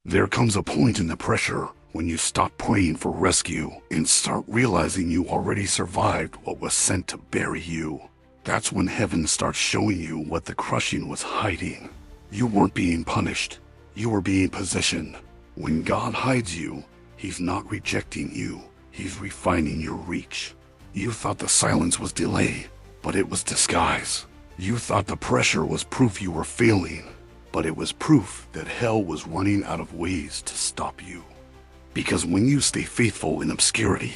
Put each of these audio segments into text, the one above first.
There comes a point in the pressure when you stop praying for rescue and start realizing you already survived what was sent to bury you. That's when heaven starts showing you what the crushing was hiding. You weren't being punished, you were being positioned. When God hides you, He's not rejecting you, He's refining your reach. You thought the silence was delay, but it was disguise. You thought the pressure was proof you were failing, but it was proof that hell was running out of ways to stop you. Because when you stay faithful in obscurity,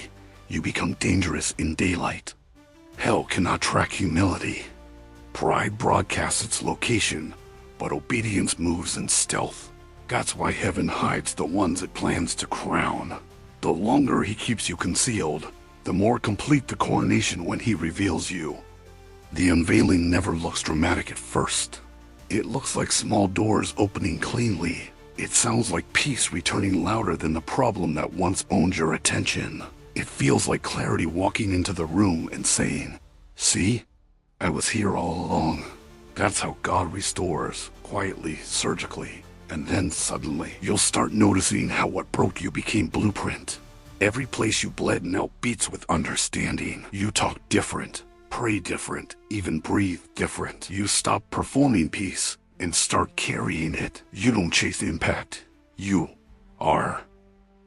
you become dangerous in daylight. Hell cannot track humility. Pride broadcasts its location, but obedience moves in stealth. That's why heaven hides the ones it plans to crown. The longer He keeps you concealed, the more complete the coronation when He reveals you. The unveiling never looks dramatic at first. It looks like small doors opening cleanly. It sounds like peace returning louder than the problem that once owned your attention. It feels like clarity walking into the room and saying, "See? I was here all along." That's how God restores, quietly, surgically. And then suddenly, you'll start noticing how what broke you became blueprint. Every place you bled now beats with understanding. You talk different, pray different, even breathe different. You stop performing peace and start carrying it. You don't chase impact. You are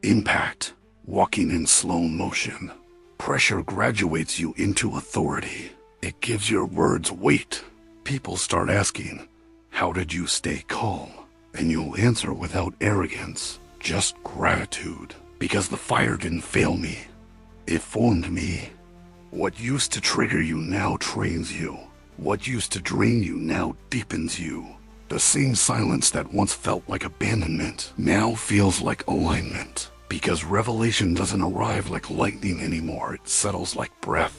impact, walking in slow motion. Pressure graduates you into authority. It gives your words weight. People start asking, "How did you stay calm?" And you'll answer without arrogance, just gratitude. Because the fire didn't fail me. It formed me. What used to trigger you now trains you. What used to drain you now deepens you. The same silence that once felt like abandonment now feels like alignment. Because revelation doesn't arrive like lightning anymore, it settles like breath.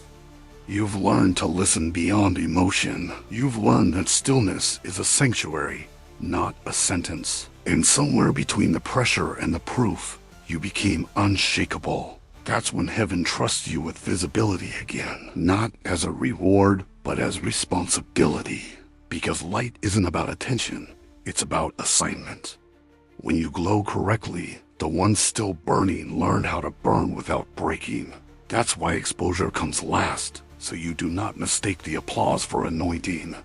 You've learned to listen beyond emotion. You've learned that stillness is a sanctuary, not a sentence. And somewhere between the pressure and the proof, you became unshakable. That's when heaven trusts you with visibility again, not as a reward, but as responsibility. Because light isn't about attention, it's about assignment. When you glow correctly, the ones still burning learn how to burn without breaking. That's why exposure comes last, so you do not mistake the applause for anointing.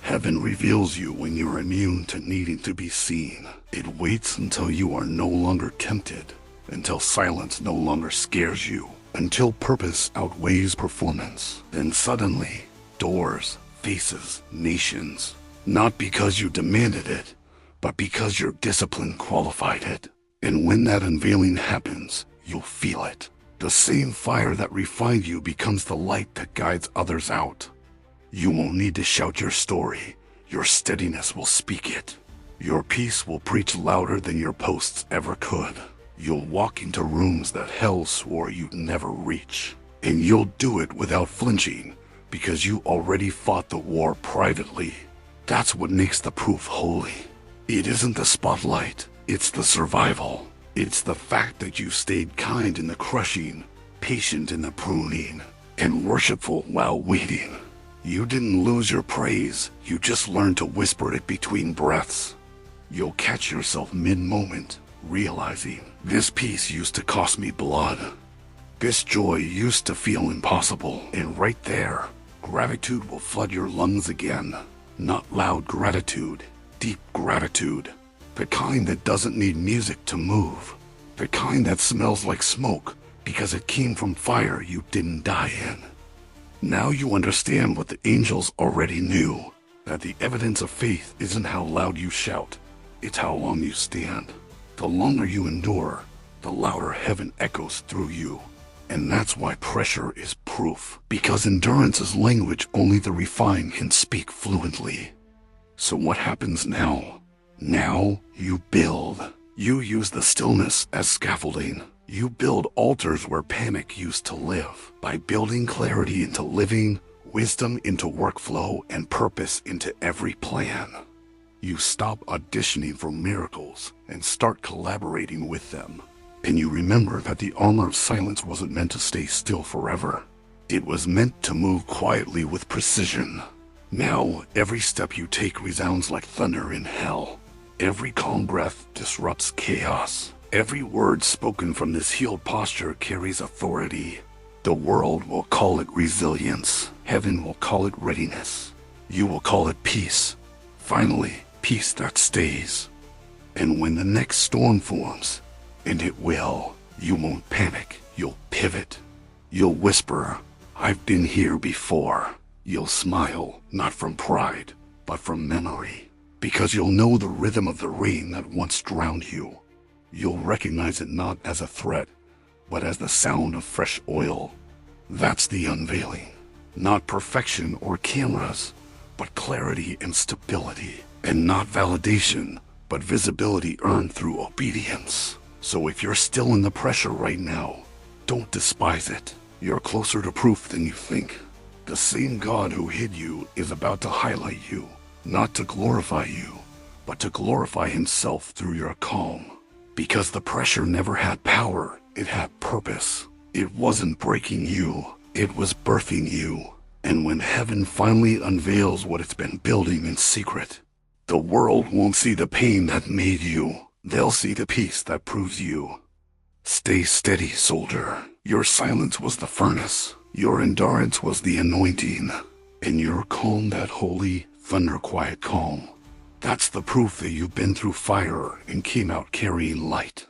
Heaven reveals you when you're immune to needing to be seen. It waits until you are no longer tempted, until silence no longer scares you, until purpose outweighs performance. Then suddenly, doors, faces, nations. Not because you demanded it, but because your discipline qualified it. And when that unveiling happens, you'll feel it. The same fire that refined you becomes the light that guides others out. You won't need to shout your story. Your steadiness will speak it. Your peace will preach louder than your posts ever could. You'll walk into rooms that hell swore you'd never reach. And you'll do it without flinching, because you already fought the war privately. That's what makes the proof holy. It isn't the spotlight, it's the survival. It's the fact that you stayed kind in the crushing, patient in the pruning, and worshipful while waiting. You didn't lose your praise, you just learned to whisper it between breaths. You'll catch yourself mid-moment, realizing, this peace used to cost me blood. This joy used to feel impossible, and right there, gratitude will flood your lungs again. Not loud gratitude, deep gratitude. The kind that doesn't need music to move. The kind that smells like smoke because it came from fire you didn't die in. Now you understand what the angels already knew, that the evidence of faith isn't how loud you shout, it's how long you stand. The longer you endure, the louder heaven echoes through you. And that's why pressure is proof, because endurance is language only the refined can speak fluently. So what happens now? Now you build. You use the stillness as scaffolding. You build altars where panic used to live, by building clarity into living, wisdom into workflow, and purpose into every plan. You stop auditioning for miracles and start collaborating with them. And you remember that the armor of silence wasn't meant to stay still forever. It was meant to move quietly with precision. Now, every step you take resounds like thunder in hell. Every calm breath disrupts chaos. Every word spoken from this healed posture carries authority. The world will call it resilience. Heaven will call it readiness. You will call it peace. Finally, peace that stays. And when the next storm forms, and it will, you won't panic. You'll pivot. You'll whisper, "I've been here before." You'll smile, not from pride, but from memory. Because you'll know the rhythm of the rain that once drowned you. You'll recognize it not as a threat, but as the sound of fresh oil. That's the unveiling. Not perfection or cameras, but clarity and stability. And not validation, but visibility earned through obedience. So if you're still in the pressure right now, don't despise it. You're closer to proof than you think. The same God who hid you is about to highlight you, not to glorify you, but to glorify himself through your calm. Because the pressure never had power, it had purpose. It wasn't breaking you, it was birthing you. And when heaven finally unveils what it's been building in secret, the world won't see the pain that made you. They'll see the peace that proves you. Stay steady, soldier. Your silence was the furnace. Your endurance was the anointing. And your calm, that holy, thunder-quiet calm. That's the proof that you've been through fire and came out carrying light.